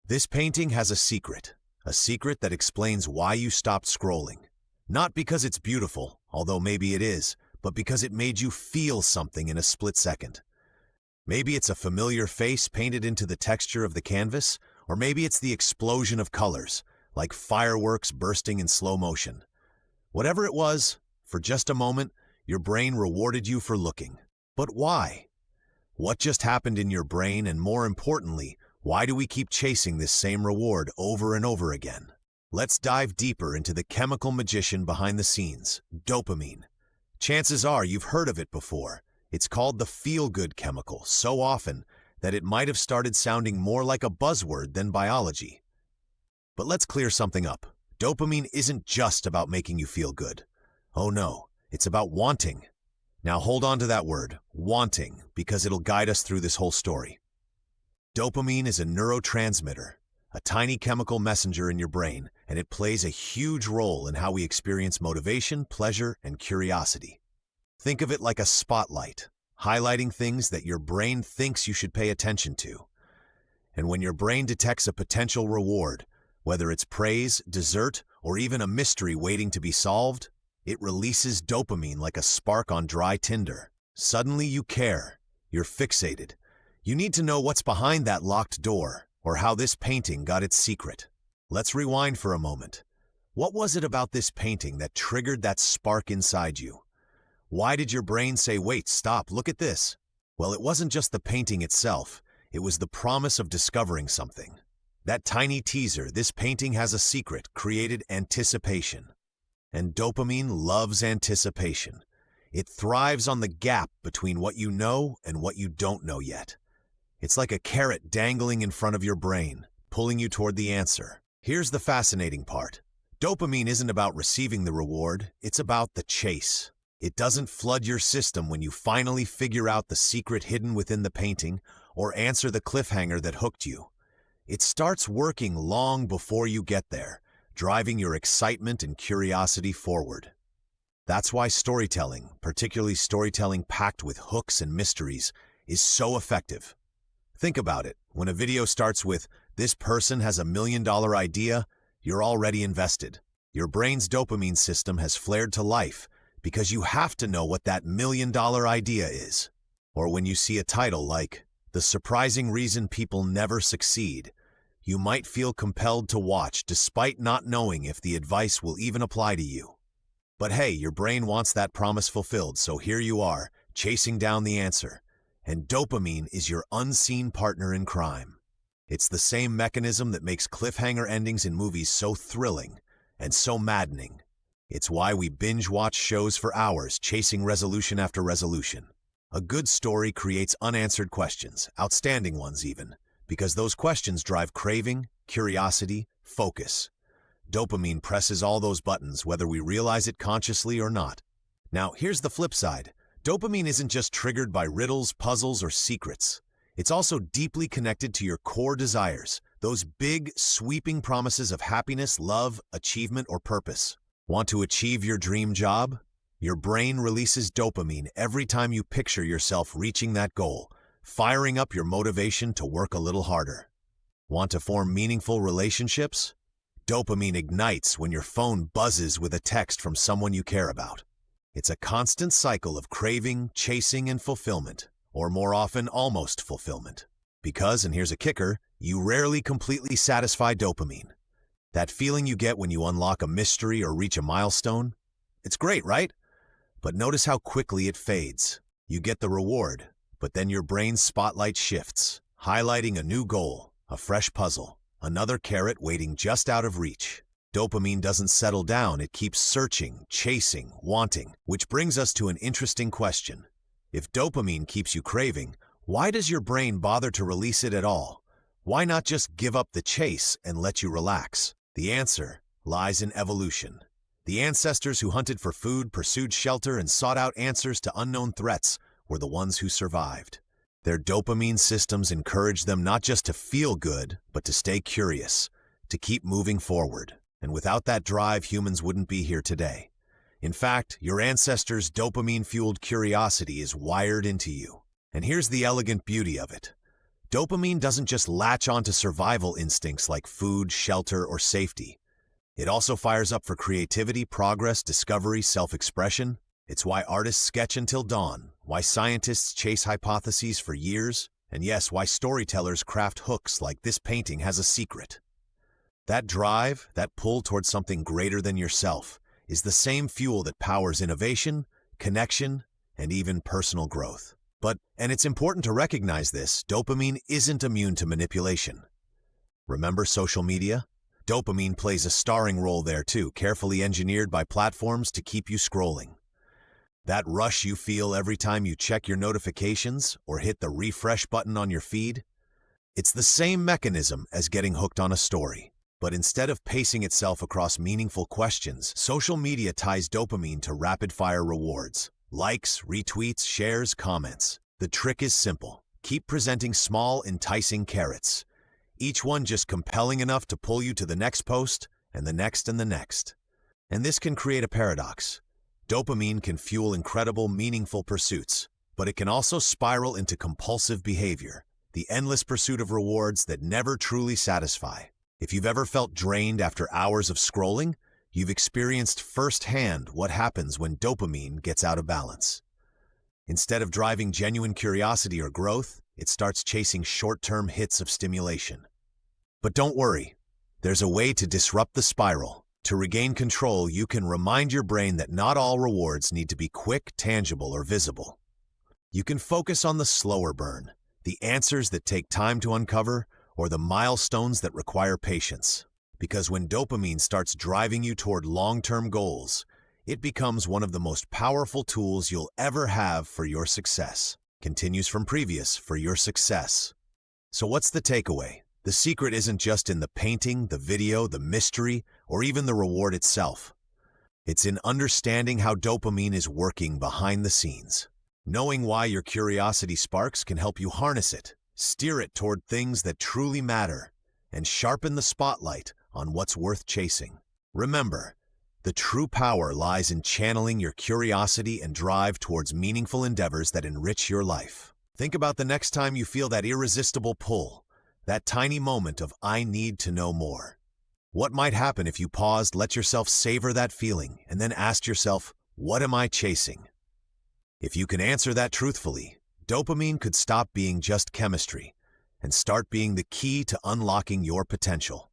This painting has a secret that explains why you stopped scrolling. Not because it's beautiful, although maybe it is, but because it made you feel something in a split second. Maybe it's a familiar face painted into the texture of the canvas, or maybe it's the explosion of colors, like fireworks bursting in slow motion. Whatever it was, for just a moment, your brain rewarded you for looking. But why? What just happened in your brain, and more importantly, why do we keep chasing this same reward over and over again? Let's dive deeper into the chemical magician behind the scenes, dopamine. Chances are you've heard of it before. It's called the feel-good chemical so often that it might have started sounding more like a buzzword than biology. But let's clear something up. Dopamine isn't just about making you feel good. Oh no, it's about wanting. Now hold on to that word, wanting, because it'll guide us through this whole story. Dopamine is a neurotransmitter, a tiny chemical messenger in your brain, and it plays a huge role in how we experience motivation, pleasure, and curiosity. Think of it like a spotlight, highlighting things that your brain thinks you should pay attention to. And when your brain detects a potential reward, whether it's praise, dessert, or even a mystery waiting to be solved, it releases dopamine like a spark on dry tinder. Suddenly you care. You're fixated. You need to know what's behind that locked door, or how this painting got its secret. Let's rewind for a moment. What was it about this painting that triggered that spark inside you? Why did your brain say, wait, stop, look at this? Well, it wasn't just the painting itself. It was the promise of discovering something. That tiny teaser, this painting has a secret, created anticipation. And dopamine loves anticipation. It thrives on the gap between what you know and what you don't know yet. It's like a carrot dangling in front of your brain, pulling you toward the answer. Here's the fascinating part. Dopamine isn't about receiving the reward, it's about the chase. It doesn't flood your system when you finally figure out the secret hidden within the painting or answer the cliffhanger that hooked you. It starts working long before you get there, driving your excitement and curiosity forward. That's why storytelling, particularly storytelling packed with hooks and mysteries, is so effective. Think about it. When a video starts with, "This person has $1 million idea," you're already invested. Your brain's dopamine system has flared to life because you have to know what that $1 million idea is. Or when you see a title like, "The Surprising Reason People Never Succeed," you might feel compelled to watch despite not knowing if the advice will even apply to you. But hey, your brain wants that promise fulfilled, so here you are, chasing down the answer. And dopamine is your unseen partner in crime. It's the same mechanism that makes cliffhanger endings in movies so thrilling and so maddening. It's why we binge-watch shows for hours, chasing resolution after resolution. A good story creates unanswered questions, outstanding ones even, because those questions drive craving, curiosity, focus. Dopamine presses all those buttons, whether we realize it consciously or not. Now, here's the flip side. Dopamine isn't just triggered by riddles, puzzles, or secrets. It's also deeply connected to your core desires, those big, sweeping promises of happiness, love, achievement, or purpose. Want to achieve your dream job? Your brain releases dopamine every time you picture yourself reaching that goal, firing up your motivation to work a little harder. Want to form meaningful relationships? Dopamine ignites when your phone buzzes with a text from someone you care about. It's a constant cycle of craving, chasing, and fulfillment, or more often, almost fulfillment. Because, and here's a kicker, you rarely completely satisfy dopamine. That feeling you get when you unlock a mystery or reach a milestone? It's great, right? But notice how quickly it fades. You get the reward, but then your brain's spotlight shifts, highlighting a new goal, a fresh puzzle, another carrot waiting just out of reach. Dopamine doesn't settle down, it keeps searching, chasing, wanting, which brings us to an interesting question. If dopamine keeps you craving, why does your brain bother to release it at all? Why not just give up the chase and let you relax? The answer lies in evolution. The ancestors who hunted for food, pursued shelter, and sought out answers to unknown threats were the ones who survived. Their dopamine systems encouraged them not just to feel good, but to stay curious, to keep moving forward. And without that drive, humans wouldn't be here today. In fact, your ancestors' dopamine-fueled curiosity is wired into you. And here's the elegant beauty of it. Dopamine doesn't just latch onto survival instincts like food, shelter, or safety. It also fires up for creativity, progress, discovery, self-expression. It's why artists sketch until dawn, why scientists chase hypotheses for years, and yes, why storytellers craft hooks like this painting has a secret. That drive, that pull towards something greater than yourself, is the same fuel that powers innovation, connection, and even personal growth. And it's important to recognize this, dopamine isn't immune to manipulation. Remember social media? Dopamine plays a starring role there too, carefully engineered by platforms to keep you scrolling. That rush you feel every time you check your notifications or hit the refresh button on your feed? It's the same mechanism as getting hooked on a story. But instead of pacing itself across meaningful questions, social media ties dopamine to rapid-fire rewards. Likes, retweets, shares, comments. The trick is simple. Keep presenting small, enticing carrots. Each one just compelling enough to pull you to the next post, and the next and the next. And this can create a paradox. Dopamine can fuel incredible, meaningful pursuits, but it can also spiral into compulsive behavior, the endless pursuit of rewards that never truly satisfy. If you've ever felt drained after hours of scrolling, you've experienced firsthand what happens when dopamine gets out of balance. Instead of driving genuine curiosity or growth, it starts chasing short-term hits of stimulation. But don't worry, there's a way to disrupt the spiral. To regain control, you can remind your brain that not all rewards need to be quick, tangible, or visible. You can focus on the slower burn, the answers that take time to uncover, or the milestones that require patience. Because when dopamine starts driving you toward long-term goals, it becomes one of the most powerful tools you'll ever have for your success. Continues from previous, for your success. So what's the takeaway? The secret isn't just in the painting, the video, the mystery, or even the reward itself. It's in understanding how dopamine is working behind the scenes. Knowing why your curiosity sparks can help you harness it, steer it toward things that truly matter, and sharpen the spotlight on what's worth chasing. Remember, the true power lies in channeling your curiosity and drive towards meaningful endeavors that enrich your life. Think about the next time you feel that irresistible pull, that tiny moment of "I need to know more." What might happen if you paused, let yourself savor that feeling, and then asked yourself, what am I chasing? If you can answer that truthfully, dopamine could stop being just chemistry and start being the key to unlocking your potential.